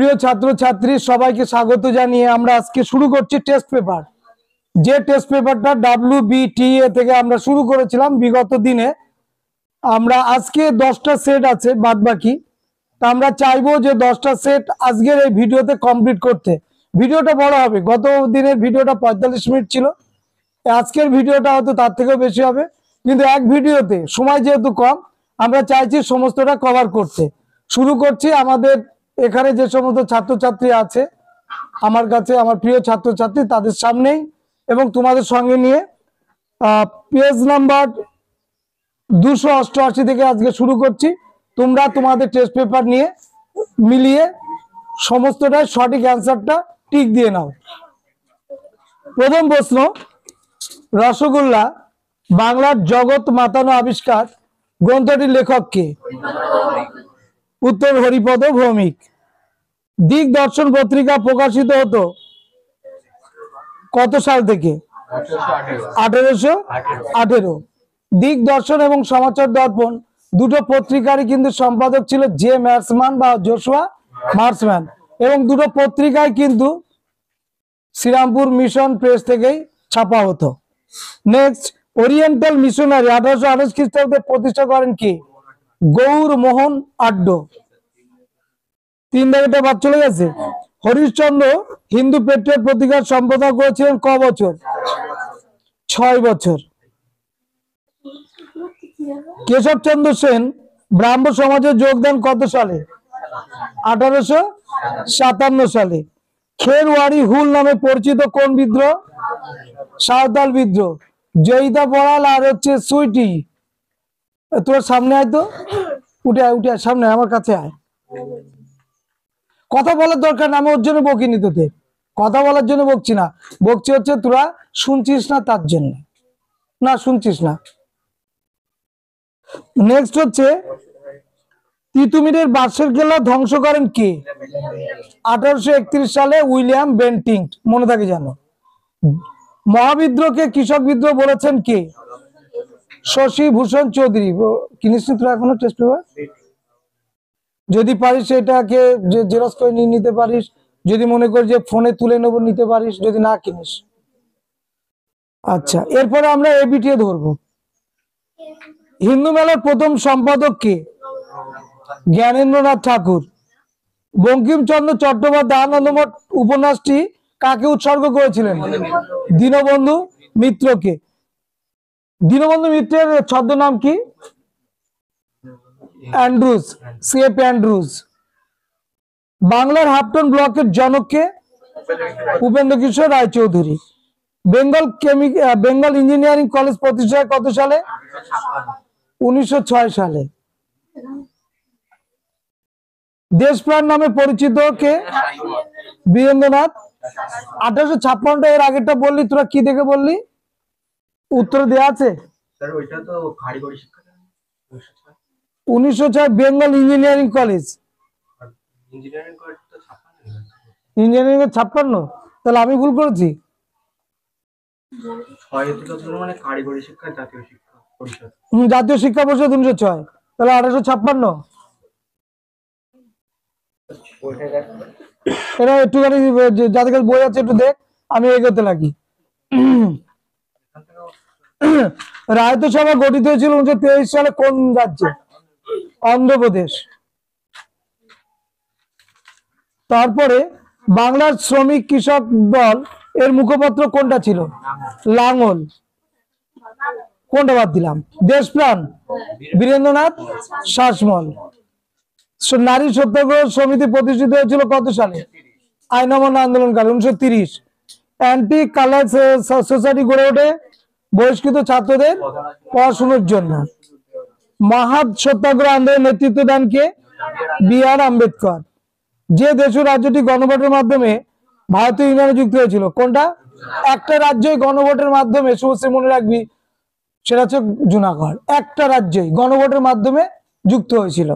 প্রিয় ছাত্রছাত্রী সবাইকে স্বাগত জানিয়ে আমরা আজকে শুরু করছি টেস্ট পেপার। যে টেস্ট পেপারটা WBTA থেকে আমরা শুরু করেছিলাম বিগত দিনে। আমরা আজকে 10টা সেট আছে বাদ বাকি, তা আমরা চাইবো যে 10টা সেট আজকের এই ভিডিওতে কমপ্লিট করতে। ভিডিওটা বড় হবে, গত দিনের ভিডিওটা 45 মিনিট ছিল, আজকের ভিডিওটা হয়তো তার থেকেও বেশি হবে, কিন্তু এক ভিডিওতে সময় যেহেতু কম আমরা চাইছি সমস্তটা কভার করতে। শুরু করছি আমাদের এখানে যে সমস্ত ছাত্রছাত্রী আছে আমার কাছে, আমার প্রিয় ছাত্রছাত্রী, তাদের সামনেই এবং তোমাদের সঙ্গে নিয়ে পেজ নাম্বার 288 থেকে আজকে শুরু করছি। তোমরা তোমাদের টেস্ট পেপার নিয়ে মিলিয়ে সমস্তটাই সঠিক অ্যান্সারটা টিক দিয়ে নাও। প্রথম প্রশ্ন, রসগোল্লা বাংলার জগৎ মাতানো আবিষ্কার গ্রন্থটির লেখক কে? উত্তর হরিপদ ভৌমিক। দিগদর্শন পত্রিকা প্রকাশিত হতো কত সাল থেকে? 1818। দিগদর্শন এবং সমাচার দর্পণ দুটো পত্রিকারই কিন্তু সম্পাদক ছিল জে ম্যারসম্যান বা জোশুয়া মার্সম্যান, এবং দুটো পত্রিকায় কিন্তু শ্রীরামপুর মিশন প্রেস থেকেই ছাপা হতো। নেক্সট, ওরিয়েন্টাল মিশনারি 1828 খ্রিস্টাব্দে প্রতিষ্ঠা করেন কি? গৌর মোহন আড্ড। 3 দাগেটা বাদ চলে গেছে। হরিশ্চন্দ্র হিন্দু পেট্রিয়ট পত্রিকার সম্পাদক করেছিলেন ক বছর? 6 বছর। কেশবচন্দ্র সেন ব্রাহ্ম সমাজে যোগদান কত সালে? 1857 সালে। খেরওয়ারি হুল নামে পরিচিত কোন বিদ্রোহ? সাঁওতাল বিদ্রোহ। জয়িতা পড়াল আর হচ্ছে সুইটি, তোর সামনে আয় তো, উঠে আয়, উঠে আয়, সামনে আমার কাছে আয়। কথা বলার দরকার না, আমি ওর জন্য বকিনি তোদের, কথা বলার জন্য বকছি না, বকছি হচ্ছে তোরা শুনছিস না তার জন্য, না শুনছিস না। নেক্সট হচ্ছে, তিতুমিরের বাঁশের কেল্লা ধ্বংস করেন কে? 1831 সালে উইলিয়াম বেন্টিংট, মনে থাকে জানো। মহাবিদ্রোহকে কৃষক বিদ্রোহ বলেছেন কে? শশী ভূষণ চৌধুরী। কিনিস নি তোরা এখনো টেস্ট পেপার? যদি পারিস এটাকে জেরক্স করে নিয়ে নিতে পারিস, যদি মনে করি যে ফোনে তুলে নেবো নিতে পারিস, যদি না কিনিস। আচ্ছা, এরপরে আমরা এবিটিএ ধরবো। হিন্দু মেলার প্রথম সম্পাদক কে? জ্ঞানেন্দ্রনাথ ঠাকুর। বঙ্কিমচন্দ্র চট্টোপাধ্যায় আনন্দমঠ উপন্যাসটি কাকে উৎসর্গ করেছিলেন? দীনবন্ধু মিত্রকে। দীনবন্ধু মিত্রের ছদ্মনাম কি? Andrews, CF Andrews. বাংলার হাফটন ব্লকের জনককে? উপেন্দ্র কিশোর রায়চৌধুরী। বেঙ্গল ইঞ্জিনিয়ারিং কলেজ প্রতিষ্ঠা কত সালে? 1906 সালে। দেশপ্রাণ নামে পরিচিত কে? বীরেন্দ্রনাথ। 1856। এর আগেরটা বললি তোরা, কি দেখে বললি? উত্তর দেয়া আছে। 1906 বেঙ্গল ইঞ্জিনিয়ারিং কলেজ। ইঞ্জিনিয়ারিং 56, তাহলে আমি ভুল করেছি। জাতীয় শিক্ষা পরিষদ 1906, তাহলে 1856। এটা একটুখানি যাদের কাছে বই আছে একটু দেখ, আমি এগোতে লাগি। রায়ত সভা গঠিত হয়েছিল 1923 সালে কোন রাজ্যে? অন্ধ্রপ্রদেশ। তারপরে বাংলার শ্রমিক কৃষক দল এর মুখপত্র কোনটা ছিল? লাঙ্গল। কোনটা বাদ দিলাম? দেশপ্রাণ, বীরেন্দ্রনাথ শাসমল। নারী সত্যাগ্রহ সমিতি প্রতিষ্ঠিত হয়েছিল কত সালে? আইন অমান্য আন্দোলনকালে 1930। অ্যান্টি কালার সোসাইটি গড়ে ওঠে বহিষ্কৃত ছাত্রদের পড়াশোনার জন্য। মহাদ সত্যাগ্রহ আন্দোলনের নেতৃত্ব দেন কে? BR আম্বেদকর। যে দেশ ও রাজ্যটি গণভোটের মাধ্যমে ভারতীয় ইউনিয়নে যুক্ত হয়েছিল কোনটা? একটা রাজ্যই গণভোটের মাধ্যমে, শুভশ্রী মনে রাখবি, সেটা হচ্ছে জুনাগড়। একটা রাজ্যই গণভোটের মাধ্যমে যুক্ত হয়েছিল।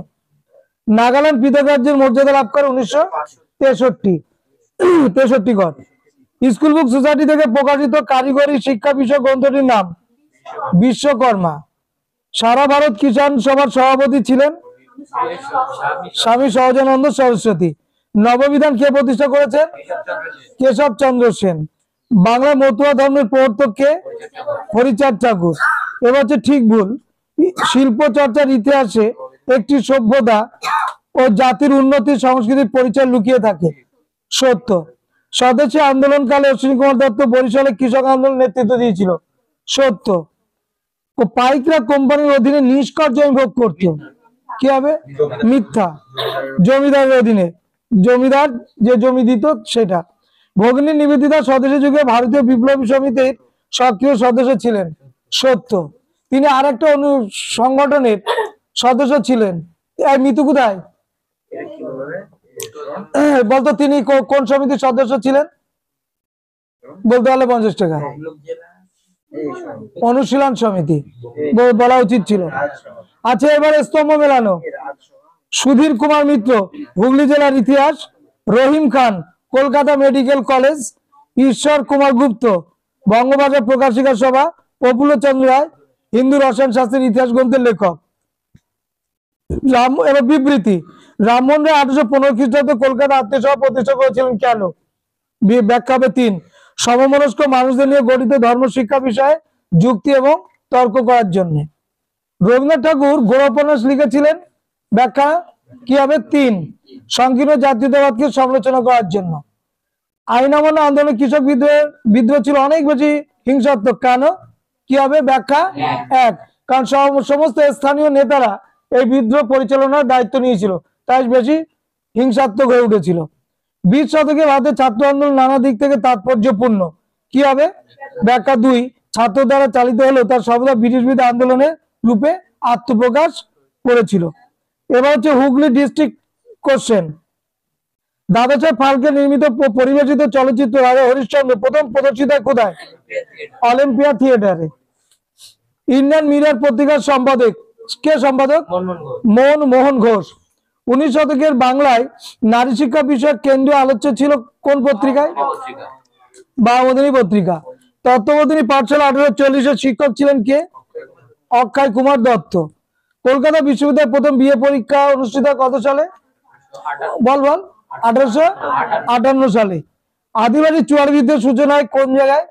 নাগাল্যান্ড পৃথক রাজ্যের মর্যাদা লাভ করে 1963। স্কুল বুক সোসাইটি থেকে প্রকাশিত কারিগরি শিক্ষা বিষয়ক গ্রন্থটির নাম? বিশ্বকর্মা। সারা ভারত কিষাণ সভার সভাপতি ছিলেন স্বামী সহজানন্দ সরস্বতী। নববিধান কে প্রতিষ্ঠা করেছেন? কেশব চন্দ্র সেন। বাংলা মতুয়া ধর্মের প্রবর্তক কে? হরিচাঁদ ঠাকুর। এবার হচ্ছে ঠিক ভুল। শিল্প চর্চার ইতিহাসে একটি সভ্যতা ও জাতির উন্নতি সংস্কৃতির পরিচয় লুকিয়ে থাকে। সত্য। স্বদেশী আন্দোলনকালে অশ্বিনী কুমার দত্ত বরিশালে কৃষক আন্দোলন নেতৃত্ব দিয়েছিল। সত্য। পাইকরা কোম্পানির অধীনে নিষ্কর জমি ভোগ করত। কি হবে? মিথ্যা। জমিদারের অধীনে, জমিদার যে জমি দিত সেটা। ভগিনী নিবেদিতা স্বদেশী যুগে ভারতীয় বিপ্লবী সমিতির সক্রিয় সদস্য ছিলেন। সত্য। তিনি আর একটা সংগঠনের সদস্য ছিলেন। মিতু কোথায় বলতো? তিনি কোন সমিতির সদস্য ছিলেন বলতে হলে 50 টাকা। অনুশীলন সমিতি বলা উচিত ছিল। আচ্ছা, এবারে স্তম্ভ মেলানো। সুধীর কুমার মিত্র হুগলি জেলার ইতিহাস, রহিম খান কলকাতা মেডিকেল কলেজ, ঈশ্বর কুমার গুপ্ত বঙ্গভাষা প্রকাশিকা সভা, প্রফুল্ল চন্দ্র রায় হিন্দু রসায়ন শাস্ত্রের ইতিহাস গ্রন্থের লেখক। এবার বিবৃতি। রামমোহন রায় 1815 খ্রিস্টাব্দে কলকাতা আত্মীয়সভা প্রতিষ্ঠা করেছিলেন কেন? ব্যাখ্যা হবে 3, সমমনস্ক মানুষদের নিয়ে গঠিত ধর্ম শিক্ষা বিষয়ে যুক্তি এবং তর্ক করার জন্য। রবীন্দ্রনাথ ঠাকুর গৌরবোপন্যাস লিখেছিলেন। ব্যাখ্যা কি হবে? 3, সংকীর্ণ জাতীয়তাবাদকে সমালোচনা করার জন্য। আইন অমান্য আন্দোলনে কৃষক বিদ্রোহ ছিল অনেক বেশি হিংসাত্মক। কেন? কি হবে? ব্যাখ্যা 1, কারণ সমস্ত স্থানীয় নেতারা এই বিদ্রোহ পরিচালনার দায়িত্ব নিয়েছিল, তাই বেশি হিংসাত্মক হয়ে উঠেছিল। 20 শতকে ভারতের ছাত্র আন্দোলন নানা দিক থেকে তাৎপর্যপূর্ণ। কি হবে? ব্যাখ্যা 2, ছাত্র দ্বারা চালিত হলেও তার সর্বদা ব্রিটিশ বিরোধী আন্দোলনের রূপে আত্মপ্রকাশ করেছিল। এবার হচ্ছে হুগলি ডিস্ট্রিক্ট কোশ্চেন। দাদাসাহেব ফালকে নির্মিত পরিবেশিত চলচ্চিত্র রাজা হরিশ্চন্দ্র প্রথম প্রদর্শিত কোথায়? অলিম্পিয়া থিয়েটারে। ইন্ডিয়ান মিরর পত্রিকার সম্পাদক কে? সম্পাদক মোহন ঘোষ। 19 শতকের বাংলায় নারী শিক্ষা বিষয়ক কেন্দ্রীয় আলোচ্য ছিল কোন পত্রিকায়? বামোদিনী পত্রিকা। তত্ত্ববোধিনী পাঠশালা 1840-এর শিক্ষক ছিলেন কে? অক্ষয় কুমার দত্ত। কলকাতা বিশ্ববিদ্যালয়ের প্রথম বিএ পরীক্ষা অনুষ্ঠিত কত সালে? বল 1858 সালে। আদিবাসী চুয়ার বিদ্রোহের সূচনা হয় কোন জায়গায়?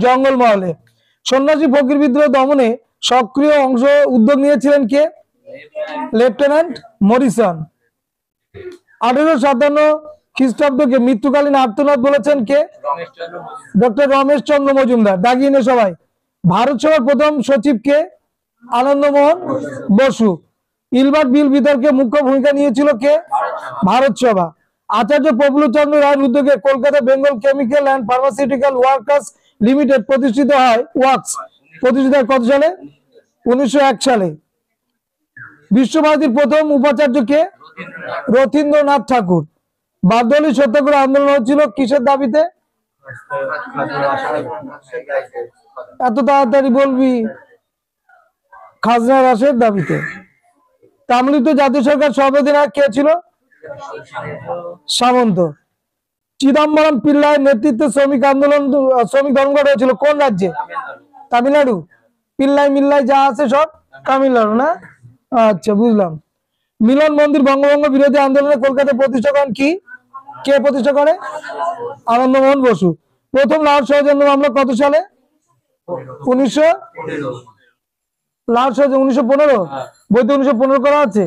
জঙ্গলমহলে। সন্ন্যাসী ফকির বিদ্রোহ দমনে সক্রিয় উদ্যোগ নিয়েছিলেন কে? Lieutenant Morrison. 1857 খ্রিস্টাব্দকে মৃত্যুকালীন আর্তনাদ বলেছেন কে? ডক্টর রমেশ চন্দ্র মজুমদার। দাগিয়ে নে সবাই। ভারত সভার প্রথম সচিব কে? আনন্দমোহন বসু। ইলবার্ট বিল বিতর্কে মুখ্য ভূমিকা নিয়েছিল কে? ভারত সভা। আচার্য প্রফুল্ল চন্দ্র রায়ের উদ্যোগে Kolkata Bengal chemical and pharmaceutical workers limited প্রতিষ্ঠিত হয়। প্রতিষ্ঠিত হয় কত সালে? 1901 সালে। বিশ্বভারতীর প্রথম উপাচার্য কে? রথীন্দ্রনাথ ঠাকুর। বারদৌলি সত্যাগ্রহ আন্দোলন হচ্ছিল কিসের দাবিতে? এত তাড়াতাড়ি বলবি? খাজনা হ্রাসের দাবিতে। তাম্রলিপ্ত জাতীয় সরকার সর্বাধিনায়ক কে ছিল? সামন্ত। চিদম্বরম পিল্লাইয়ের নেতৃত্বে শ্রমিক ধর্মঘট হয়েছিল কোন রাজ্যে? তামিলনাড়ু। পিল্লাই মিল্লাই যা আছে সব তামিলনাড়ু না? আচ্ছা, বুঝলাম। মিলন মন্দির বঙ্গভঙ্গ বিরোধী আন্দোলনে কলকাতায় প্রতিষ্ঠা করেন কি? কে প্রতিষ্ঠা করে? আনন্দমোহন বসু। প্রথম লাহোর ষড়যন্ত্র মামলা কত সালে? 1915। লাহোর ষড়যন্ত্র 1915। বইতে 1915 করা আছে।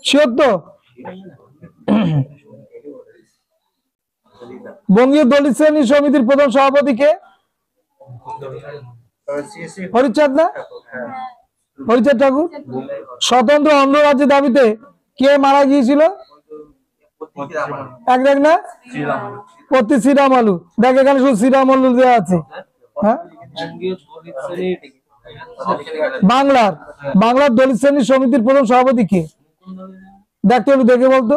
সত্য। বঙ্গীয় দলিত শ্রেণী সমিতির প্রথম সভাপতি কে? হরিচাঁদ না? হরিচাঁদ ঠাকুর। স্বতন্ত্র অন্ধ্র রাজ্যের দাবিতে কে মারা গিয়েছিল? এক দেখ না? পত্তি শ্রীরামালু। দেখ এখানে শুধু শ্রীরামালু দেওয়া আছে। হ্যাঁ, বাংলার দলিত শ্রেণী সমিতির প্রথম সভাপতি কে? দেখতে একটু দেখে বলতো।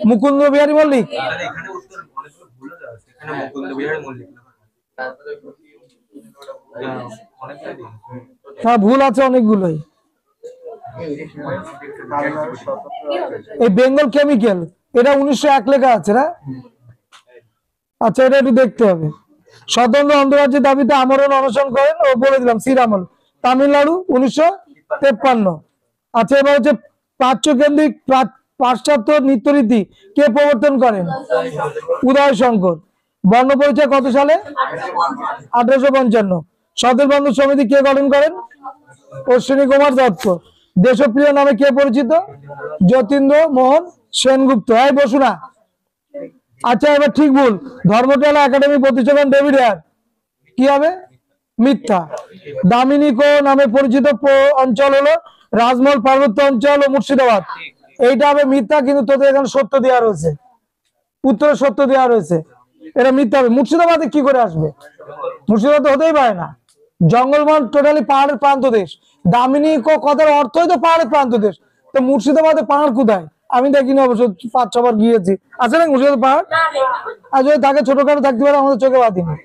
মুকুন্দ বিহারী মল্লিক। হ্যাঁ, ভুল আছে অনেকগুলোই। এই বেঙ্গল কেমিক্যাল এটা 1901 লেখা আছে না? আচ্ছা, এটা একটু দেখতে হবে। স্বতন্ত্র অন্তরাজ্যের দাবিতে আমরণ অনশন করেন ও বলে দিলাম শ্রীরামল। তামিলনাড়ু 1953। আচ্ছা, এবার হচ্ছে পাশ্চাত্য নৃত্যরীতি কে প্রবর্তন করেন? উদয় শঙ্কর। বর্ণ পরিচয় কত সালে? 1855। সদর বন্ধু সমিতি কে গঠন করেন? অশ্বিনী কুমার দত্ত। দেশপ্রিয় নামে কে পরিচিত? যতীন্দ্র মোহন সেনগুপ্ত। এই বসু না। আচ্ছা, এবার ঠিক ভুল। ধর্মতলা একাডেমি প্রতিষ্ঠা করেন ডেভিড হেয়ার। কি হবে? মিথ্যা। দামিনিকো নামে পরিচিত অঞ্চল হলো রাজমহল পার্বত্য অঞ্চল ও মুর্শিদাবাদ। এইটা হবে মিথ্যা, কিন্তু তোদের এখানে সত্য দেওয়া রয়েছে, উত্তরে সত্য দেওয়া রয়েছে। এটা মিথ্যা হবে। মুর্শিদাবাদে কি করে আসবে? মুর্শিদাবাদ হতেই পারে না। জঙ্গলমহল টোটালি পাহাড়ের প্রান্ত দেশ। দামিনিকো কথার অর্থই তো পাহাড়ের প্রান্ত দেশ। তো মুর্শিদাবাদে পাহাড় কোথায়? আমি দেখিনি, অবশ্য 5-6 বার গিয়েছি। আছে না মুর্শিদাবাদ পাহাড়? আর যদি থাকে ছোটখাটো থাকতে পারে, আমাদের চোখে বাঁধিনি।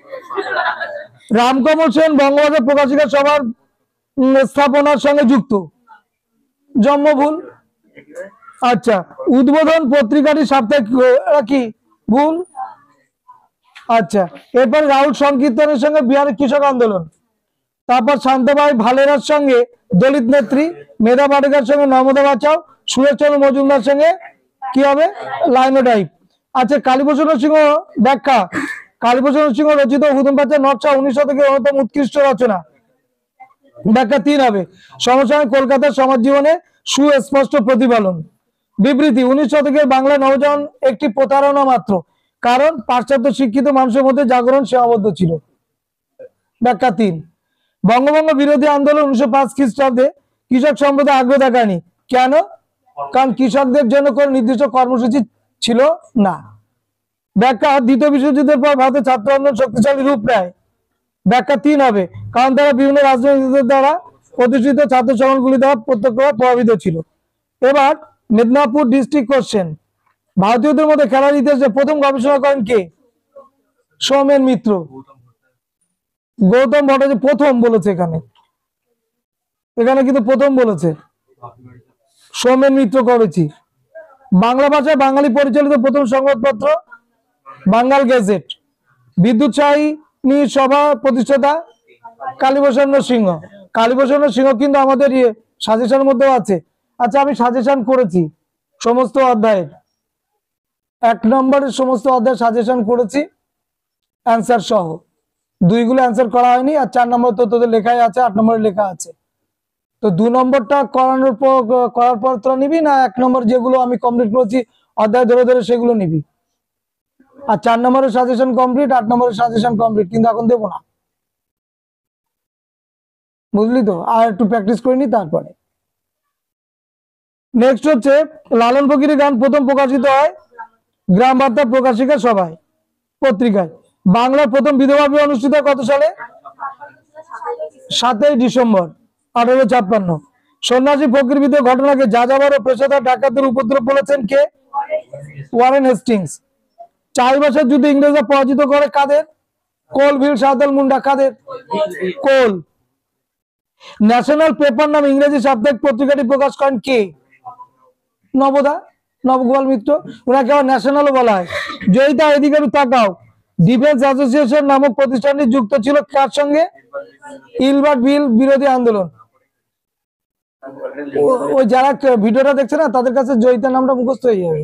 রামকমল সেন বঙ্গবন্ধু প্রকাশিকা সভার স্থাপনার সঙ্গে যুক্ত। জন্মভুল। আচ্ছা, উদ্বোধন পত্রিকাটি সাপ্তাহিক কি? ভুল। আচ্ছা, এরপর রাহুল সংকীর্তনের সঙ্গে বিহারের কৃষক আন্দোলন। তারপর শান্তভাই ভালেরার সঙ্গে দলিত নেত্রী, মেধা পাটেকার সঙ্গে নর্মদা বাঁচাও, সুরেশচন্দ্র মজুমদার সঙ্গে কি হবে? লাইনোটাইপ। আচ্ছা, কালীপ্রসন্ন সিংহ ব্যাখ্যা। কালীপ্রসন্ন সিংহ রচিত হুতুম প্রাচ্য নকশা 19 শতকের অন্যতম উৎকৃষ্ট রচনা। ব্যাখ্যা 3 হবে। সমসাময়িক কলকাতার সমাজ জীবনে সুস্পষ্ট প্রতিফলন। বিবৃতি। 19 শতকের বাংলা নবজাগরণ একটি প্রতারণা মাত্র, কারণ পাশ্চাত্য শিক্ষিত মানুষের মধ্যে জাগরণ সীমাবদ্ধ ছিল। ব্যাখ্যা 3। বঙ্গভঙ্গ বিরোধী আন্দোলন 1905 খ্রিস্টাব্দে কৃষক সম্প্রদায় আগ্রহ দেখায়নি। কেন? কারণ কৃষকদের জন্য কোন নির্দিষ্ট কর্মসূচি ছিল না। ব্যাখ্যা। দ্বিতীয় বিশ্বযুদ্ধের পর ভারতের ছাত্র আন্দোলন শক্তিশালী রূপ নেয়। ব্যাখ্যা 3 হবে। কারণ তারা বিভিন্ন রাজনৈতিকদের দ্বারা প্রতিষ্ঠিত ছাত্র সংগঠনগুলি দ্বারা প্রত্যক্ষভাবে প্রভাবিত ছিল। এবার মেদিনীপুর ডিস্ট্রিক্ট কোশ্চেন। ভারতীয়দের মধ্যে খেলার ইতিহাসে প্রথম গবেষণা করেন কে? সৌমেন মিত্র। গৌতম ভট্টাচার্য প্রথম বলেছে এখানে, এখানে কিন্তু প্রথম বলেছে। সৌমেন মিত্র করেছি। বাংলা ভাষায় বাঙালি পরিচালিত প্রথম সংবাদপত্র বাঙ্গাল গেজেট। বিদ্যুৎ সাহিনী সভা প্রতিষ্ঠাতা কালীপ্রসন্ন সিংহ। কালীপ্রসন্ন সিংহ কিন্তু আমাদের সাজেশনের মধ্যেও আছে। আচ্ছা, আমি সাজেশন করেছি সমস্ত অধ্যায়ের, 1 নম্বরের সমস্ত অধ্যায় সাজেশন করেছি অ্যান্সার সহ। 2 গুলো অ্যান্সার করা হয়নি, আর 4 নম্বর তো তোদের লেখাই আছে, 8 নম্বরে লেখা আছে। তো 2 নম্বরটা করানোর পর করার পর তোরা নিবি না 1 নম্বর যেগুলো আমি কমপ্লিট করেছি অধ্যায় ধরে ধরে সেগুলো নিবি? আর 4 নম্বরের সাজেশন কমপ্লিট, 8 নম্বরের সাজেশন কমপ্লিট, কিন্তু এখন দেবো না, বুঝলি তো? আর একটু প্র্যাকটিস করে নি তারপরে। নেক্সট হচ্ছে লালন ফকিরের গান প্রথম প্রকাশিত হয় গ্রাম বার্তা প্রকাশিকা সভায় পত্রিকায়। বাংলার প্রথম বিধবা বিবাহ অনুষ্ঠিত কত সালে? 7ই ডিসেম্বর 1856। সন্ন্যাসী ফকির বিদ্রোহ ঘটনাকে যাযাবর ও পেশাদার ডাকাতদের উপদ্রব বলেছেন কে? Warren Hastings. চাইবাসার যুদ্ধে ইংরেজরা পরাজিত করে কাদের? কোলভিল সাঁওতাল মুন্ডা। কাদের? কোল। ন্যাশনাল পেপার নামে ইংরেজি সাপ্তাহিক পত্রিকাটি প্রকাশ করেন কে? নবদা, নবগোপাল মিত্র। ওনাকে আবার ন্যাশনালও বলা হয়। জয়িতা, এদিকে তাকাও। ডিফেন্স অ্যাসোসিয়েশন নামক প্রতিষ্ঠানটি যুক্ত ছিল কার সঙ্গে? ইলবার্ট বিল বিরোধী আন্দোলন। ওই যারা ভিডিওটা দেখছে না তাদের কাছে জয়িতা নামটা মুখস্থ হয়ে যাবে।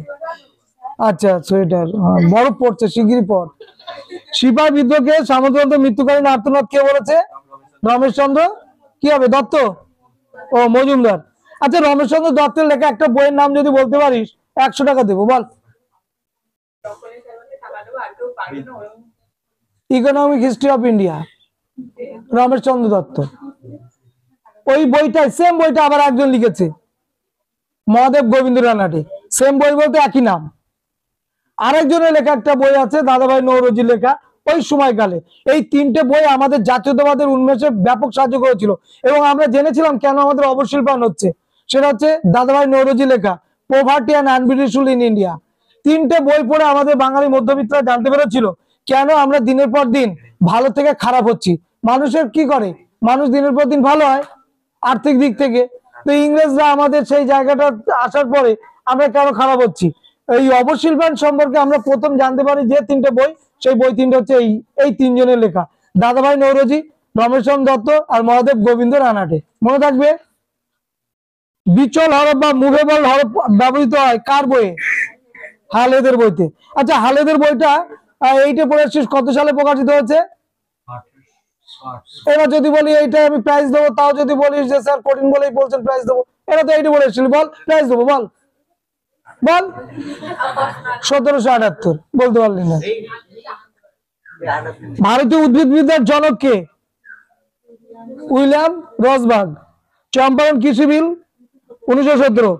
আচ্ছা, সোয়েটার বরফ পড়ছে, শিগগিরই পর। সিপাহী বিদ্রোহকে সামন্ততন্ত্র মৃত্যুকালীন আর্তনাদ কে বলেছে? রমেশচন্দ্র কি হবে? দত্ত ও মজুমদার। আচ্ছা, রমেশচন্দ্র দত্তের লেখা একটা বইয়ের নাম যদি বলতে পারিস 100 টাকা দেবো, বল। Economic history of India, Romesh Chandra Dutt. ওই বইটা, সেম বইটা আবার একজন লিখেছে, মহাদেব গোবিন্দ রানাডে। সেম বই বলতে একই নাম। আরেকজনের লেখা একটা বই আছে, দাদাভাই নওরোজি লেখা, ওই সময়কালে। এই 3টে বই আমাদের জাতীয়তাবাদের উন্মেষে ব্যাপক সাহায্য করেছিল, এবং আমরা জেনেছিলাম কেন আমাদের অবশিল্পায়ন হচ্ছে। সেটা হচ্ছে দাদাভাই নওরোজি লেখা পভার্টি অ্যান্ড আনবিউটিফুল ইন ইন্ডিয়া। 3টে বই পড়ে আমাদের বাঙালি মধ্যবিত্তরা জানতে পেরেছিল কেন আমরা দিনের পর দিন ভালো থেকে খারাপ হচ্ছি। মানুষের কি করে? মানুষ দিনের পর দিন ভালো হয় আর্থিক দিক থেকে, তো ইংরেজরা আমাদের সেই জায়গাটা আসার পরে আমরা কেন খারাপ হচ্ছি। এই অবশিল্পায়ন সম্পর্কে আমরা প্রথম জানতে পারি যে 3টে বই, সেই বই 3টে হচ্ছে এই 3 জনের লেখা, দাদাভাই নওরোজি, রমেশচন্দ্র দত্ত আর মহাদেব গোবিন্দ রানাডে। মনে থাকবে। বিচল হরফ বা মুভেবল হরফ ব্যবহৃত হয় কার বইয়ে? হালেদের বইতে। আচ্ছা, হালেদের বইটা এইটা পড়ে আসছিস, কত সালে প্রকাশিত হয়েছে? এবার যদি বলি এইটা আমি প্রাইজ দেবো, তাও যদি বলিস যে স্যার কঠিন বলেই বলছেন প্রাইজ দেবো, এটা তো এইটা বলে এসেছিল, বল প্রাইজ দেবো, বল বল। 1778, বলতে পারলি না। ভারতীয় উদ্ভিদবিদ্যার জনক কে? উইলিয়াম রসবার্গ। চম্পারণ কৃষি বিল 1917।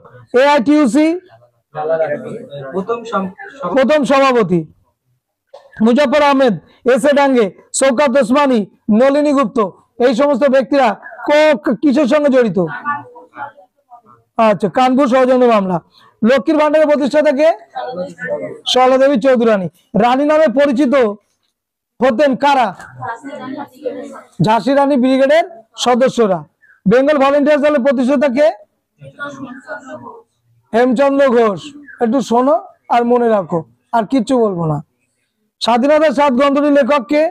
AITUC প্রথম সভাপতি। মুজাফর আহমেদ, এস এ ডাঙ্গে, শওকত ওসমানী, নলিনী গুপ্ত, এই সমস্ত ব্যক্তিরা কিসের সঙ্গে জড়িত? আচ্ছা, কানপুর ষড়যন্ত্র মামলা। লক্ষ্মীর ভান্ডারের প্রতিষ্ঠাতা কে? সরলা দেবী চৌধুরানী। রানী নামে পরিচিত হতেন কারা? ঝাঁসি রানী ব্রিগেডের সদস্যরা। বেঙ্গল ভলেন্টিয়ার্স দলের প্রতিষ্ঠাতা কে? হেমচন্দ্র ঘোষ। একটু শোনো আর মনে রাখো, আর কিচ্ছু বলবো না। স্বাধীনতার স্বাদ গ্রন্থটির লেখক কে?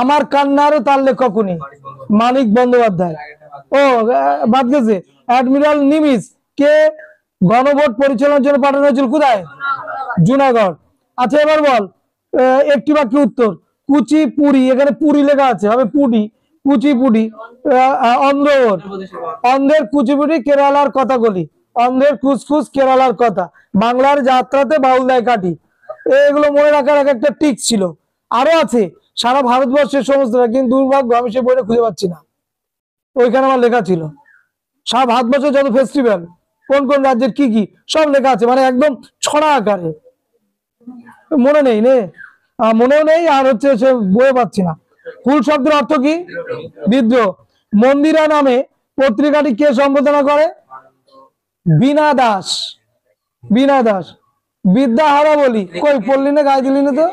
আমার কান্নারও তার লেখক উনি, মানিক বন্দ্যোপাধ্যায়। ও বাদ গেছে, অ্যাডমিরাল নিমিস কে গণভোট পরিচালনার জন্য পাঠানো হয়েছিল কোথায়? জুনাগড়। আচ্ছা, এবার বল একটি বাক্য উত্তর। কুচিপুড়ি, এখানে পুরী লেখা আছে, হবে পুডি, কুচিপুড়ি। অন্ধ্র, অন্ধ্রের কুচিপুড়ি কেরালার কথা বলি, অন্ধ্রের কুসকুস কেরালার কথা। বাংলার যাত্রাতে বাউল দায় কাটি। এগুলো মনে রাখার এক একটা টিক ছিল। আরো আছে সারা ভারতবর্ষের সমস্ত, কিন্তু দুর্ভাগ্য আমি সে বইটা খুঁজে পাচ্ছি না। ওইখানে আমার লেখা ছিল সারা ভারতবর্ষের যত ফেস্টিভ্যাল, কোন কোন রাজ্যের কি কি, সব লেখা আছে, মানে একদম ছড়া আকারে। মনে নেই নে, মনেও নেই, আর হচ্ছে সে বইয়ে পাচ্ছি না। হুল শব্দের অর্থ কি? বিদ্রোহ। মন্দিরা নামে পত্রিকাটি কে সম্বোধনা করে? বীণা দাস। বীণা দাস। বিদ্যা হরাবলী, কই পড়লি না, গায়ে দিলি না তো?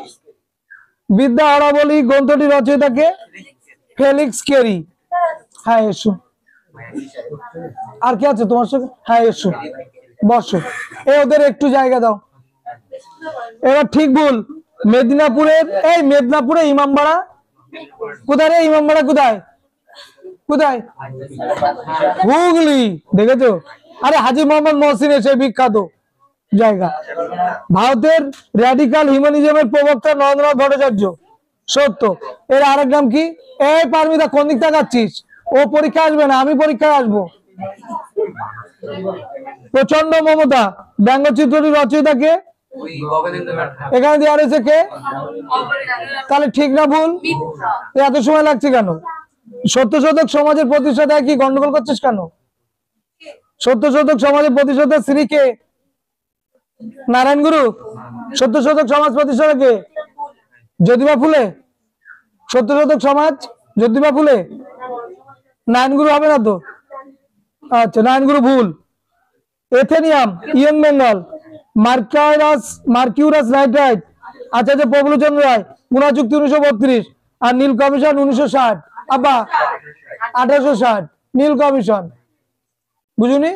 বিদ্যা হরাবলী গ্রন্থটি রচয়িতা কে? Felix Kerry. হ্যাঁ এসো। আর কি আছে তোমার সঙ্গে? হ্যাঁ এসো, বসো। ওদের একটু জায়গা দাও। এবার ঠিক ভুল মেদিনীপুরের, এই মেদিনীপুরে ইমামবাড়া কোথায় রে? ইমামবাড়া কোথায়? কোথায়? হুগলি, দেখেছো? আরে হাজী মোহাম্মদ মহসিনের সেই বিখ্যাত জায়গা। ভারতের র্যাডিক্যাল হিউম্যানিজমের প্রবক্তা নরেন্দ্রনাথ ভট্টাচার্য। সত্য। এর আরেক নাম কি? এই পারমিতা, কোন দিক তাকাচ্ছিস? ও পরীক্ষা আসবে না, আমি পরীক্ষায় আসবো। প্রচন্ড মমতা ব্যঙ্গচিত্রটি রচয়িতা কে? এখানে দেওয়া রয়েছে কে? তাহলে ঠিক না ভুল? এত সময় লাগছে কেন? সত্য শতক সমাজের প্রতিষ্ঠাতা কি গন্ডগোল করছিস কেন? সত্য শতক সমাজের প্রতিষ্ঠাতা শ্রী কে? নারায়ণ গুরু। সত্য শতক সমাজ প্রতিষ্ঠাতা কে? জ্যোতিবা ফুলে। সত্য শতক সমাজ জ্যোতিবা ফুলে। নারায়ণ গুরু হবে না তো? আচ্ছা, নারায়ণ গুরু ভুল। Athenaeum young Bengal, mercurous nitrite Acharya Prafulla Chandra Ray, Poona চুক্তি 1932, আর নীল কমিশন 1960। আব্বা 1860 নীল কমিশন, বুঝুনি?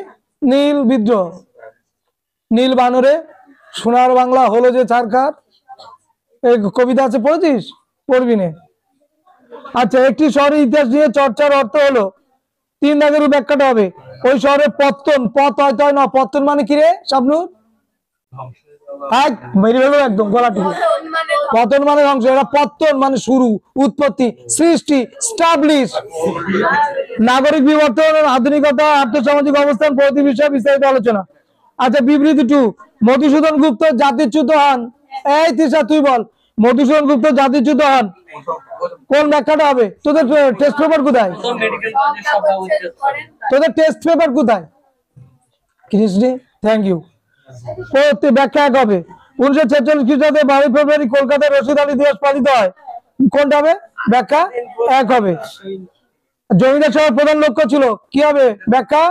নীল বিদ্রোহ, নীল বানরে সোনার বাংলা হলো যে ছারখার, এই কবিতা আছে, পড়েছিস? পড়বি না। আচ্ছা, একটি শহরের ইতিহাস নিয়ে চর্চার অর্থ হলো, 3 দাগের ব্যাখ্যাটা হবে। ওই শহরে পত্তন, পথ হয়তো হয় না, পত্তন মানে কি রে শাবনূর? মেরে ফেলো একদম গলাটুকু। পতন মানে ধ্বংস, এটা পত্তন মানে শুরু, উৎপত্তি, সৃষ্টি, স্টাবলিশ। নাগরিক বিবর্তন, আধুনিকতা, আর্থসামাজিক অবস্থান প্রতি বিষয়ে বিস্তারিত আলোচনা। আচ্ছা, বিবৃতি 2, মধুসূদন গুপ্ত জাতিচ্যুত হন। এই তিশা তুই বল, মধুসূদন গুপ্ত জাতিচ্যুত হন, কোন ব্যাখ্যাটা হবে? তোদের টেস্ট পেপার কোথায়? তোদের টেস্ট পেপার কোথায়? Krishni, thank you. ব্যাখ্যা এক হবে। 1946 খ্রিস্টাব্দে 12 ফেব্রুয়ারি কলকাতায় রশিদ আলী দিবস পালিত হয়, কোনটা হবে? ব্যাখ্যা এক হবে। জমিদার সভার প্রধান লক্ষ্য ছিল, কি হবে? ব্যাখ্যা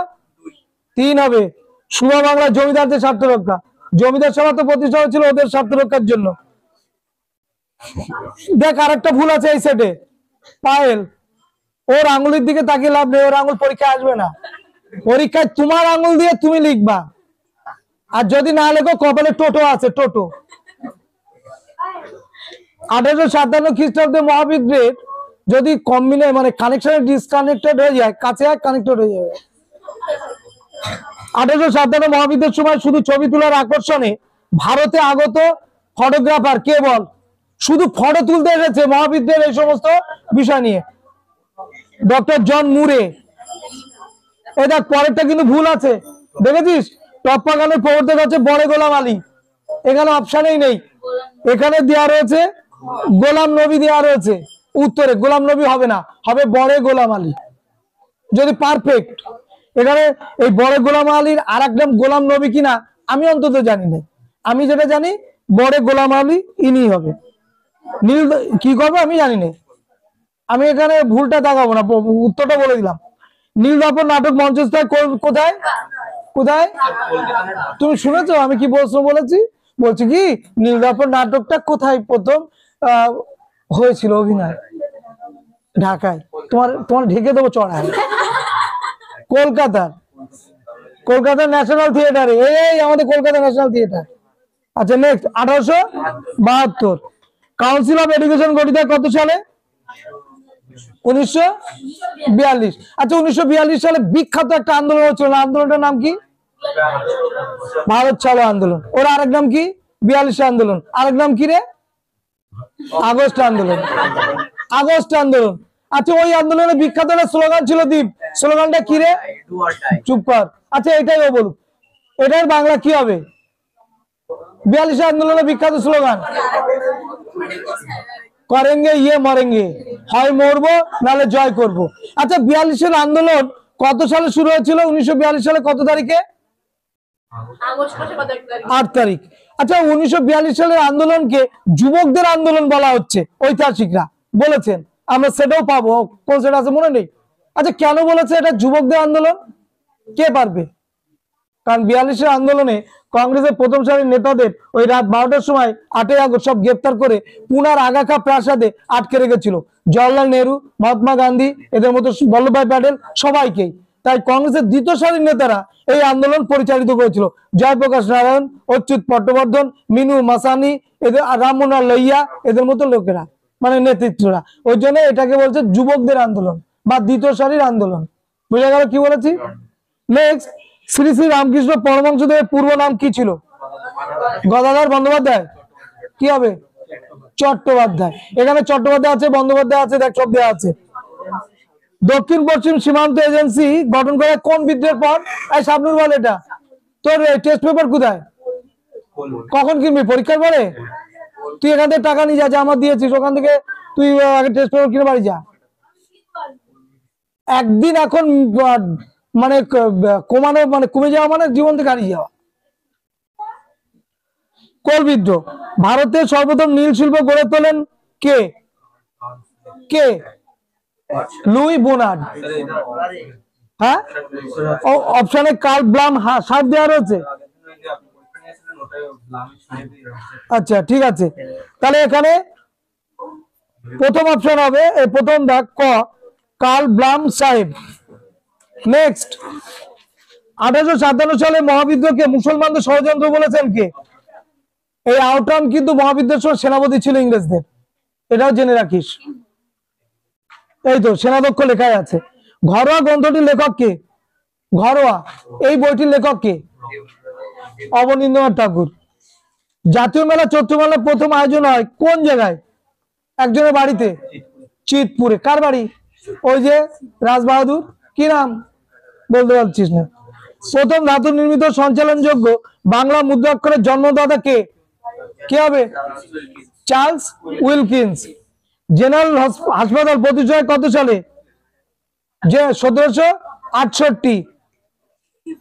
3 হবে। শুভ বাংলা জমিদারদের স্বার্থ রক্ষা। জমিদার সভা তো প্রতিষ্ঠা হয়েছিল ওদের স্বার্থ রক্ষার জন্য। দেখ আরেকটা ভুল আছে এই সেটে, পায়েল, ওর আঙুলের দিকে তাকিয়ে লাভ নেই, ওর আঙুল পরীক্ষায় আসবে না। পরীক্ষায় তোমার আঙুল দিয়ে তুমি লিখবা, আর যদি না লেখো কপালে টোটো আছে, টোটো। 1857 খ্রিস্টাব্দে মহাবিদ্রের যদি কম্বিনে মানে কানেকশনে ডিসকানেক্টেড হয়ে যায়, কাছে এক কানেক্টেড হয়ে যাবে। 1857 মহাবিদ্যের সময় শুধু ছবি তোলার আকর্ষণে ভারতে আগত ফটোগ্রাফার কে বল? শুধু ফটো তুলতে এসেছে মহাবিদ্যের এই সমস্ত বিষয় নিয়ে। Doctor John Murray. এই দেখ পরেরটা কিন্তু ভুল আছে, দেখেছিস? টপ্পা গানের প্রবর্তক হচ্ছে বড়ে গোলাম আলী। এখানে অপশনেই নেই, এখানে দেওয়া রয়েছে গোলাম নবী দেওয়া রয়েছে উত্তরে। গোলাম নবী হবে না, হবে বড়ে গোলাম আলী যদি পারফেক্ট। এখানে এই বড়ে গোলাম আলীর আর এক নাম গোলাম নবী কিনা আমি অন্তত জানি না। আমি যেটা জানি বড়ে গোলাম আলী ইনি হবে। নীল কি করবে আমি জানি না, আমি এখানে ভুলটা দেখাবো না, উত্তরটা বলে দিলাম। নীল দর্পণ নাটক মঞ্চস্থ কোথায় কোথায়? তুমি শুনেছো আমি কি প্রশ্ন বলেছি? বলছি কি নীল দর্পণ নাটকটা কোথায় প্রথম হয়েছিল অভিনয়? ঢাকায়। তোমার তোমার ঢেকে দেবো চড়ায়। কলকাতার ন্যাশনাল থিয়েটারে। এই আমাদের কলকাতা ন্যাশনাল থিয়েটার। আচ্ছা নেক্সট 1872 কাউন্সিল অফ এডুকেশন গঠিত কত সালে? 1942। আচ্ছা 1942 সালে বিখ্যাত একটা আন্দোলন হচ্ছিল, আন্দোলনটার নাম কি? ভারত ছাড়ো আন্দোলন। ওর আরেক নাম কি? 42 আন্দোলন। আরেক নাম কি রে? আগস্ট আন্দোলন। আগস্ট আন্দোলন। আচ্ছা ওই আন্দোলনে বিখ্যাত একটা স্লোগান ছিল দীপ, স্লোগানটা কি রে? চুপ কর। আচ্ছা এটাই ও বলুক, এটার বাংলা কি হবে? 42 আন্দোলনের বিখ্যাত স্লোগান করেঙ্গে ইয়ে মরেঙ্গে, হয় মরবো নাহলে জয় করব। আচ্ছা 42 আন্দোলন কত সালে শুরু হয়েছিল? 1942 সালে কত তারিখে? 8 তারিখ। আচ্ছা 1942 সালের আন্দোলনকে যুবকদের আন্দোলন বলা হচ্ছে, ঐতিহাসিকরা বলেছেন, আমরা সেটাও পাবো। কোন সেটা আছে মনে নেই। আচ্ছা কেন বলেছে এটা যুবকদের আন্দোলন? কে পারবে? কারণ 42 আন্দোলনে কংগ্রেসের প্রথম সারির নেতাদের ওই রাত 12টার সময় 8ই আগস্ট সব গ্রেপ্তার করে পুনার আগা খা প্রাসাদে আটকে রেখেছিল। জওয়াহরলাল নেহরু, মহাত্মা গান্ধী, এদের মতো বল্লভভাই প্যাটেল সবাইকেই। তাই কংগ্রেসের দ্বিতীয় সারির নেতারা এই আন্দোলন পরিচালিত করেছিল। জয়প্রকাশ নারায়ণ, অচ্যুত পট্টবর্ধন, মিনু মাসানি, এদের রামমোহন লোহিয়া, এদের মতো লোকেরা, মানে নেতৃত্বরা। ওই জন্য এটাকে বলছে যুবকদের আন্দোলন বা দ্বিতীয় সারির আন্দোলন। বুঝা গেল কি বলেছি? নেক্সট, শ্রী শ্রী রামকৃষ্ণ পরমহংসদেবের পূর্ব নাম কি ছিল? গদাধর বন্দ্যোপাধ্যায়। কি হবে? চট্টোপাধ্যায়। এখানে চট্টোপাধ্যায় আছে, বন্দ্যোপাধ্যায় আছে, দেখ সব দেওয়া আছে। দক্ষিণ পশ্চিম সীমান্ত এজেন্সি গঠন করে কোন বিদ্রোহের পর? এই শাবনুর বল, এটা তোর টেস্ট পেপার কোথায়? কখন কিনবি? পরীক্ষার পরে? তুই এখান থেকে টাকা নিয়ে যা, আমার দিয়েছিস ওখান থেকে তুই আগে টেস্ট পেপার কিনে বাড়ি যা। একদিন এখন মানে কমানো, মানে কমে যাওয়া মানে জীবন থেকে হারিয়ে যাওয়া। কোল বিদ্রোহ। ভারতের সর্বপ্রথম নীল শিল্প গড়ে তোলেন কে? কে? Luis Bonnard. হ্যাঁ অপশনে কার্ল ব্লাম সাহেব দেওয়া রয়েছে। আচ্ছা ঠিক আছে, তাহলে এখানে প্রথম অপশন হবে প্রথম দাগ ক, কার্ল ব্লাম সাহেব। নেক্সট, 1857 সালে মহাবিদ্রোহকে মুসলমানদের ষড়যন্ত্র বলেছেন কে? এই আউটরাম কিন্তু মহাবিদ্রোহের সময় সেনাপতি ছিল ইংরেজদের, এটাও জেনে রাখিস। এই তো সেনাধ্যক্ষ লেখাই আছে। ঘরোয়া গ্রন্থটির লেখক কে? ঘরোয়া এই বইটির লেখক কে? অবনীন্দ্রনাথ ঠাকুর। জাতীয় মেলা চৈত্র মেলা প্রথম আয়োজন হয় কোন জায়গায়? একজনের বাড়িতে, চিতপুরে। কার বাড়ি? ওই যে রাজবাহাদুর, কি নাম বলতে পারছিস না। প্রথম ধাতু নির্মিত সঞ্চালনযোগ্য বাংলা মুদ্রাক্ষরের জন্মদাতা কে? কে হবে? Charles Wilkins. জেনারেল হাসপাতাল প্রতিষ্ঠা হয় কত সালে? যে 1768।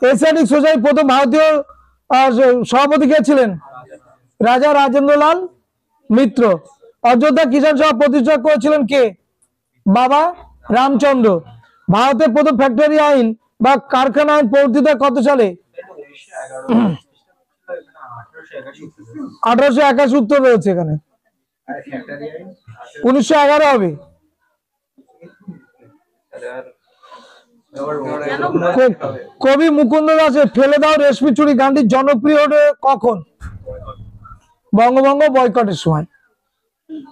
এশিয়াটিক সোসাইটির প্রথম ভারতীয় সভাপতি কে ছিলেন? রাজা রাজেন্দ্রলাল মিত্র। অযোধ্যা কিষাণ সভা প্রতিষ্ঠা করেছিলেন কে? বাবা রামচন্দ্র। ভারতের প্রথম ফ্যাক্টরি আইন বা কারখানা আইন প্রবর্তিত কত সালে? 1881 উত্তর রয়েছে এখানে। 1911 হবে। কবি মুকুন্দ দাসের ফেলে দাও রেশমি চুড়ি গানটি জনপ্রিয় হয়ে কখন? বঙ্গভঙ্গ বয়কটের সময়।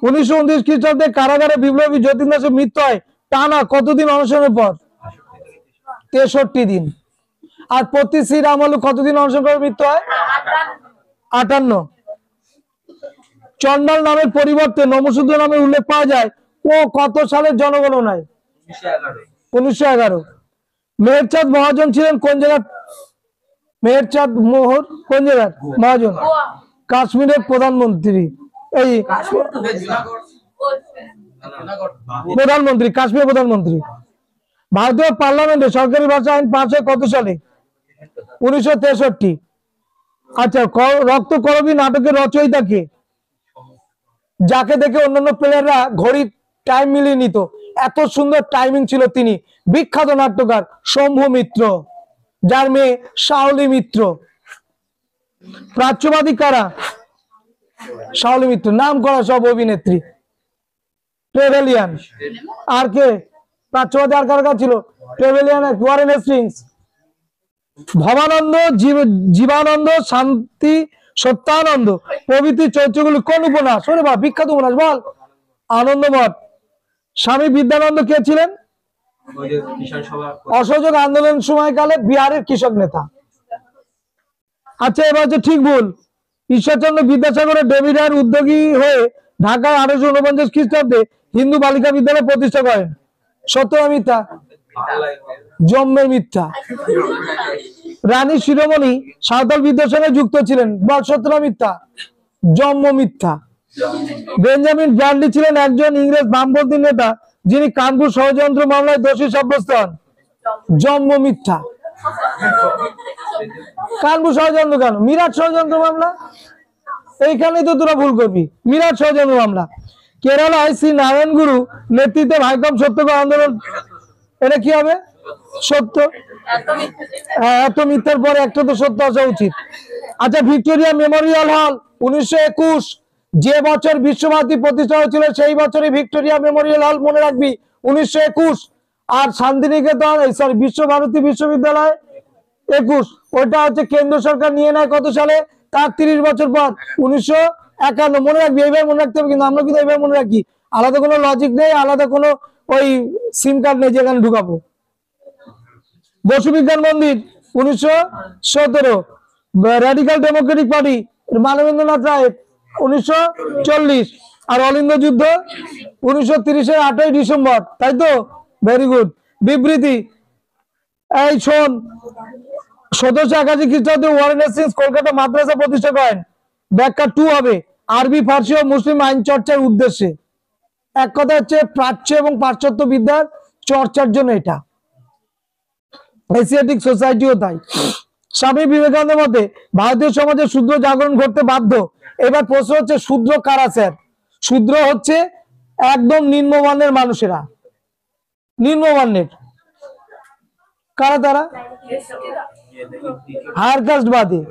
1929 খ্রিস্টাব্দে কারাগারে বিপ্লবী যতীন দাসের মৃত্যু হয় টানা কতদিন অনশনের পর? 63 দিন। আর প্রতি শ্রীরামালু কতদিন অনশন করে মৃত্যু হয়? 58। চন্ডাল নামের পরিবর্তে নমশূদ্র নামের উল্লেখ পাওয়া যায় ও কত সালের জনগণনায়? 1911। মেহেরচাঁদ মহাজন ছিলেন কোন জায়গার? মেহেরচাঁদ মোহর কোন জায়গার মহাজন? কাশ্মীরের প্রধানমন্ত্রী। এই প্রধানমন্ত্রী, কাশ্মীর প্রধানমন্ত্রী। ভারতীয় পার্লামেন্টে সরকারি ভাষা আইন পাস হয় কত সালে? 1963। আচ্ছা, রক্ত করবী নাটকের রচয়িতা কে? যাকে দেখে অন্যান্য প্লেয়াররা ঘড়ি টাইম মিলিয়ে নিত, এত সুন্দর টাইমিং ছিল তিনি। বিখ্যাত নাট্যকার শম্ভু মিত্র, যার মেয়ে শাওলি মিত্র। প্রাচ্যবাদী কারা? শাওলি মিত্র। নাম করা সব অভিনেত্রী। ট্রেভেলিয়ান। আর কে প্রাচ্যবাদী? আর কার ছিল? Trevelyan, Warren Hastings. Bhabananda, Jibananda, Shanti, Satyananda প্রভৃতি চরিত্রগুলি কোন উপন্যাস? ওরে বাবা, বিখ্যাত উপন্যাস বল। আনন্দমঠ। স্বামী বিদ্যানন্দ কে ছিলেন? অসহযোগ আন্দোলন সময়কালে বিহারের কৃষক নেতা। আচ্ছা, এবার হচ্ছে ঠিক ভুল। ঈশ্বরচন্দ্র বিদ্যাসাগরের ডেভিড রায়ের উদ্যোগী হয়ে ঢাকায় 1849 খ্রিস্টাব্দে হিন্দু বালিকা বিদ্যালয় প্রতিষ্ঠা করেন। সত্য না মিথ্যা? জম্মের মিথ্যা। রানী শিরোমণি সাঁওতাল বিদ্রোহের সঙ্গে যুক্ত ছিলেন। বল সত্য না মিথ্যা? জম্ম মিথ্যা। বেঞ্জামিন ব্র্যাডলি ছিলেন একজন ইংরেজ বামপন্থী নেতা যিনি কানপুর ষড়যন্ত্র মামলায় দোষী সাব্যস্ত হন। জম্ম মিথ্যা। কানপুর ষড়যন্ত্র কেন? মিরাট ষড়যন্ত্র মামলা। এইখানেই তো তোরা ভুল করবি, মিরাট ষড়যন্ত্র মামলা। কেরালায় শ্রী নারায়ণ গুরু নেতৃত্বে ভাইকম সত্যগ্রহ আন্দোলন, এটা কি হবে? সত্য। এত মিথ্যার পরে একটা তো সত্য আসা উচিত। আচ্ছা, ভিক্টোরিয়া মেমোরিয়াল হল 1921, যে বছর বিশ্বভারতী প্রতিষ্ঠা হয়েছিল সেই বছরই ভিক্টোরিয়া মেমোরিয়াল হল, মনে রাখবি 1921। আর শান্তিনিকেতন, সরি, বিশ্বভারতী বিশ্ববিদ্যালয় 21, ওটা হচ্ছে কেন্দ্র সরকার নিয়ে নেয় কত সালে? তার 30 বছর পর, 1951। মনে রাখবি, এইভাবে মনে রাখতে হবে। কিন্তু আমরা কিন্তু এইভাবে মনে রাখি, আলাদা কোনো লজিক নেই, আলাদা কোনো ওই সিম কার্ড নেই যেখানে ঢুকাবো। বসু বিজ্ঞান মন্দির 1917। র্যাডিক্যাল ডেমোক্রেটিক পার্টি মানবেন্দ্রনাথ রায় 1940। আর অলিন্দ যুদ্ধ 1930-এর 8ই ডিসেম্বর, তাই তো? Very good. বিবৃতি, এই শোন, 1781 খ্রিস্টাব্দে ওয়ারেন হেস্টিংস কলকাতা মাদ্রাসা প্রতিষ্ঠা করেন। ব্যাখ্যা 2 হবে আরবি, ফার্সি ও মুসলিম আইন চর্চার উদ্দেশ্যে। এক কথা হচ্ছে প্রাচ্য এবং পাশ্চাত্য বিদ্যার চর্চার জন্য এটা। এশিয়াটিক সোসাইটিও তাই। স্বামী বিবেকানন্দের মতে ভারতীয় সমাজে শূদ্র জাগরণ ঘটতে বাধ্য। এবার প্রশ্ন হচ্ছে, শূদ্র কারা স্যার? শূদ্র হচ্ছে একদম নিম্নবর্ণের মানুষেরা। নিম্নবর্ণের কারা? তারা হায়ার কাস্ট বাদে,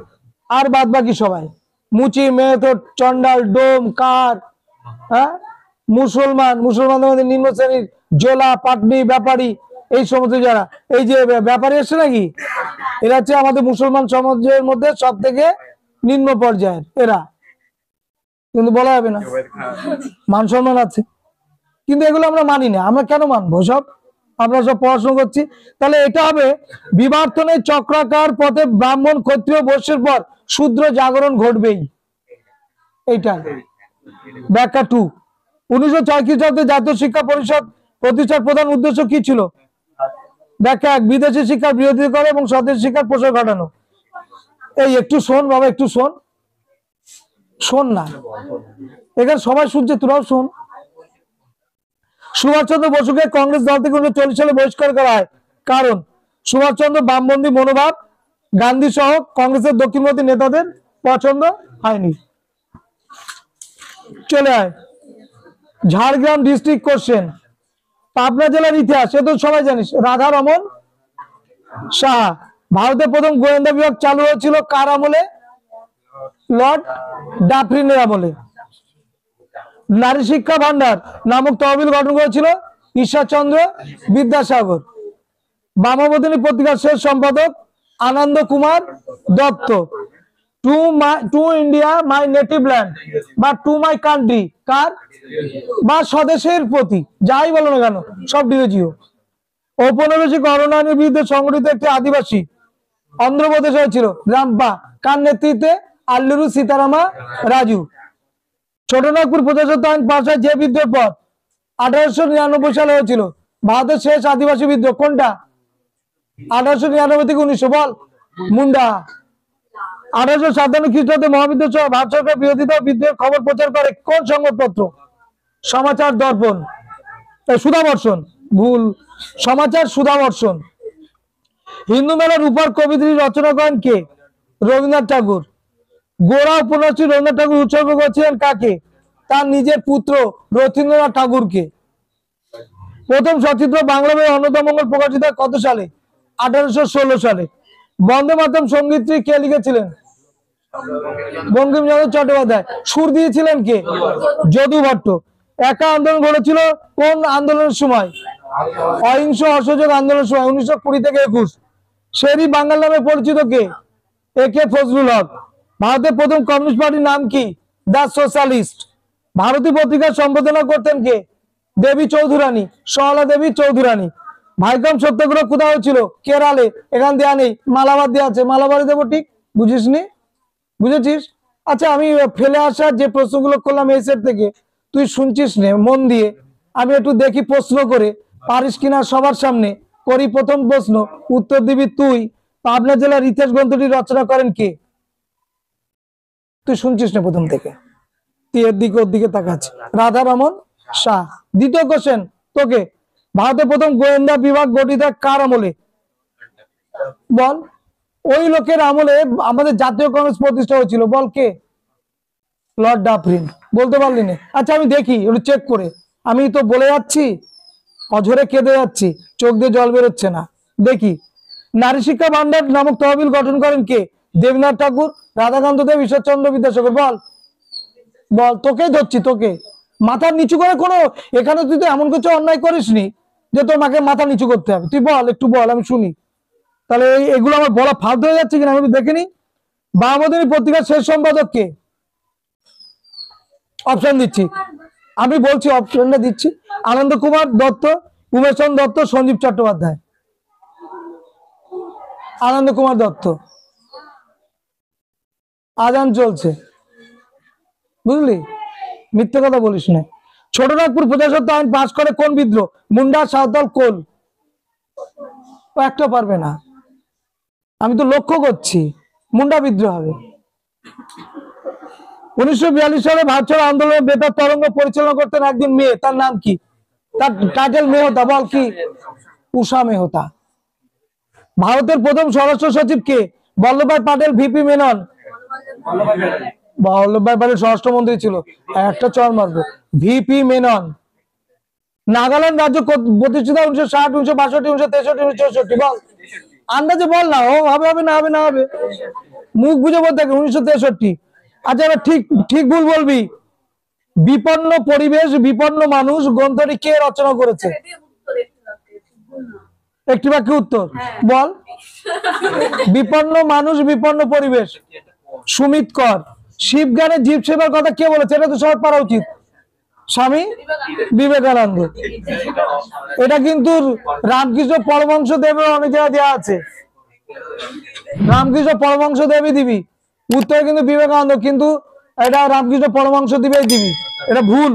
আর বাদ বাকি সবাই মুচি, মেথর, চন্ডাল, ডোম, কার, হ্যাঁ, মুসলমানদের মধ্যে নিম্ন শ্রেণীর জোলা, পাটনি, ব্যাপারী, এই সমস্ত যারা, এই যে ব্যাপারী আসছে নাকি, এরা হচ্ছে আমাদের মুসলমান সমাজের মধ্যে সব থেকে নিম্ন পর্যায়ের এরা। কিন্তু বলা যাবে না, মান সম্মান আছে, কিন্তু এগুলো আমরা মানি না। আমরা কেন মানবো? সব আমরা সব পড়াশোনা করছি। তাহলে এটা হবে বিবর্তনের চক্রাকার পথে ব্রাহ্মণ, ক্ষত্রিয়, বৈশ্যের পর শূদ্র জাগরণ ঘটবেই। এইটাই ব্যাখ্যা 2। 1906 খ্রিস্টাব্দে জাতীয় শিক্ষা পরিষদ প্রতিষ্ঠার প্রধান উদ্দেশ্য কি ছিল? ব্যাখ্যা 1, বিদেশি শিক্ষার বিরোধিতা করে এবং স্বদেশী শিক্ষার প্রসার ঘটানো। এই একটু শোন বাবা, একটু শোন। শোন না, এখানে সবাই শুনছে, তোরাও শোন। সুভাষচন্দ্র বসুকে কংগ্রেস দল থেকে 1940 সালে বহিষ্কার করা হয় কারণ সুভাষচন্দ্র বামপন্থী মনোভাব গান্ধী সহ কংগ্রেসের দক্ষিণপন্থী নেতাদের পছন্দ হয়নি। চলে আয় ঝাড়গ্রাম ডিস্ট্রিক্ট কোশ্চেন। পাবনা জেলার ইতিহাস এ তো সবাই জানিস। রাধা রমন সাহা। ভারতের প্রথম গোয়েন্দা বিভাগ চালু হয়েছিল কার আমলে? লর্ড ডাফরিনের আমলে। নারী শিক্ষা ভান্ডার নামক তহবিল গঠন করেছিল ঈশ্বরচন্দ্র বিদ্যাসাগর। বামবদিনী পত্রিকার শেষ সম্পাদক Ananda Kumar Dutt. To India my native land বা টু মাই কান্ট্রি কার? বা স্বদেশের প্রতি, যাই বলো না কেন, সব ডিরেজিও। ঔপনিবেশিক অরণ্যের বিরুদ্ধে সংগঠিত একটি আদিবাসী অন্ধ্রপ্রদেশ হয়েছিল রামপা, কার নেতৃত্বে? আল্লুরু সীতারামা রাজু। ছোটনাগপুর প্রজাসত্ব আইন পাশ হয় যে বিদ্রোহের পর? 1899 সালে হয়েছিল। ভারতের শেষ আদিবাসী বিদ্রোহ কোনটা? 1899 থেকে 1900 বল। মুন্ডা। 1857 খ্রিস্টাব্দে মহাবিদ্রোহ সহ ভারত সরকার বিরোধিতা বিদ্রোহের খবর প্রচার করে কোন সংবাদপত্র? সমাচার দর্পণ, সুধাবর্ষণ, ভুল, সমাচার সুধাবর্ষণ। হিন্দু মেলার রূপার কবিতাটি রচনা করেন কে? রবীন্দ্রনাথ ঠাকুর। গোড়া উপন্যাসটি রবীন্দ্রনাথ ঠাকুর উৎসর্গ করেছিলেন কাকে? তার নিজের পুত্র রথীন্দ্রনাথ ঠাকুরকে। প্রথম সচিত্র বাংলা বই অন্নদামঙ্গল প্রকাশিত হয় কত সালে? 1816 সালে। বন্দে মাতরম সঙ্গীতটি কে লিখেছিলেন? বঙ্কিমচন্দ্র চট্টোপাধ্যায়। সুর দিয়েছিলেন কে? যদু ভট্ট। একা আন্দোলন ঘটেছিল কোন আন্দোলনের সময়? অহিংস অসহযোগ আন্দোলনের সময় 1920 থেকে 21। শেরি বাঙাল নামে পরিচিত কে? একে ফজলুল হক। ভারতের প্রথম কমিউনিস্ট পার্টির নাম কি? দা সোশ্যালিস্ট। ভারতীয় পত্রিকার সম্পাদনা করতেন কে? দেবী চৌধুরানী, সরলা দেবী চৌধুরানী। ভাইকম সত্যাগ্রহ কোথায় হয়েছিল? কেরালে। এখান দেওয়া নেই, মালাবার দেওয়া আছে, মালাবারে দেবো। ঠিক বুঝিসনি? বুঝেছিস? আচ্ছা, আমি ফেলে আসা যে প্রশ্নগুলো করলাম এই সেট থেকে, তুই শুনছিস নে মন দিয়ে। আমি একটু দেখি প্রশ্ন করে পারিস কিনা সবার সামনে করি। প্রথম প্রশ্ন উত্তর দিবি তুই। পাবনা জেলার ইতিহাস গ্রন্থটি রচনা করেন কে? তুই শুনছিস না প্রথম থেকে, তুই এর দিকে ওর দিকে তাকাচ্ছিস। রাধারমন শাহ। দ্বিতীয় কোশ্চেন তোকে, ভারতের প্রথম গোয়েন্দা বিভাগ গঠিত কার আমলে? বল। ওই লোকের আমলে আমাদের জাতীয় কংগ্রেস প্রতিষ্ঠা হয়েছিল। বল কে? Lord Dufferin. বলতে পারলি না? আচ্ছা, আমি দেখি একটু চেক করে। আমি তো বলে যাচ্ছি, অঝরে কেঁদে যাচ্ছি, চোখ দিয়ে জল বেরোচ্ছে না। দেখি। নারী শিক্ষা ভান্ডার নামক তহবিল গঠন করেন কে? দেবনাথ ঠাকুর, রাধাকান্ত দেব, ঈশ্বরচন্দ্র বিদ্যাসাগর। বল বল, তোকেই ধরছি, তোকে। মাথা নিচু করে কোনো, এখানে তুই তো এমন কিছু অন্যায় করিসনি যে তোর মাকে মাথা নিচু করতে হবে। তুই বল, একটু বল, আমি শুনি। তাহলে এগুলো আমার বলা ফালতু হয়ে যাচ্ছে কিনা আমি দেখিনি। বামদিনী পত্রিকার শেষ সম্পাদক কে? অপশন দিচ্ছি, আমি বলছি, অপশনটা দিচ্ছি। আনন্দ কুমার দত্ত, উমেশন দত্ত, সঞ্জীব চট্টোপাধ্যায়। আনন্দ কুমার দত্ত। আজান চলছে, বুঝলি? মিথ্যে কথা বলিস না। ছোটনাগপুর প্রজাসত্ব আইন পাশ করে কোন বিদ্রোহ? মুন্ডা, সাঁওতাল, কোল। একটা পারবে না, আমি তো লক্ষ্য করছি। মুন্ডা বিদ্রোহ হবে। 1942 সালে ভারত ছাড়ো আন্দোলনের বেতার তরঙ্গ পরিচালনা করতেন একদিন মেয়ে, তার নাম কি? তার টাইটেল মেহতা। বল কি? উষা মেহতা। ভারতের প্রথম স্বরাষ্ট্র সচিব কে? বল্লভভাই প্যাটেল, ভিপি মেনন। বল্লভভাই প্যাটেল স্বরাষ্ট্রমন্ত্রী ছিল। একটা চর মারবো। ভিপি মেনন। নাগাল্যান্ড রাজ্য প্রতিষ্ঠিত 1960, 1962, 1963, 1964। বল আন্দাজে বল না। ও হবে, হবে না, হবে না, হবে। মুখ বুঝে বলতে 1963। আচ্ছা, এবার ঠিক ঠিক ভুল বলবি। বিপন্ন পরিবেশ বিপন্ন মানুষ গ্রন্থটি কে রচনা করেছে? একটি বাক্যে উত্তর বল। বিপন্ন মানুষ বিপন্ন পরিবেশ, সুমিত কর। শিবজ্ঞানের জীব সেবার কথা কে বলেছে? এটা তো সবার পারা উচিত। স্বামী বিবেকানন্দ। এটা কিন্তু রামকৃষ্ণ পরমহংস দেবের অনেক জায়গায় দেওয়া আছে। রামকৃষ্ণ পরমহংস দেবই দিবি উত্তর, কিন্তু বিবেকানন্দ। কিন্তু এটা রামকৃষ্ণ পরমহংস দিবেই দিবি। এটা ভুল।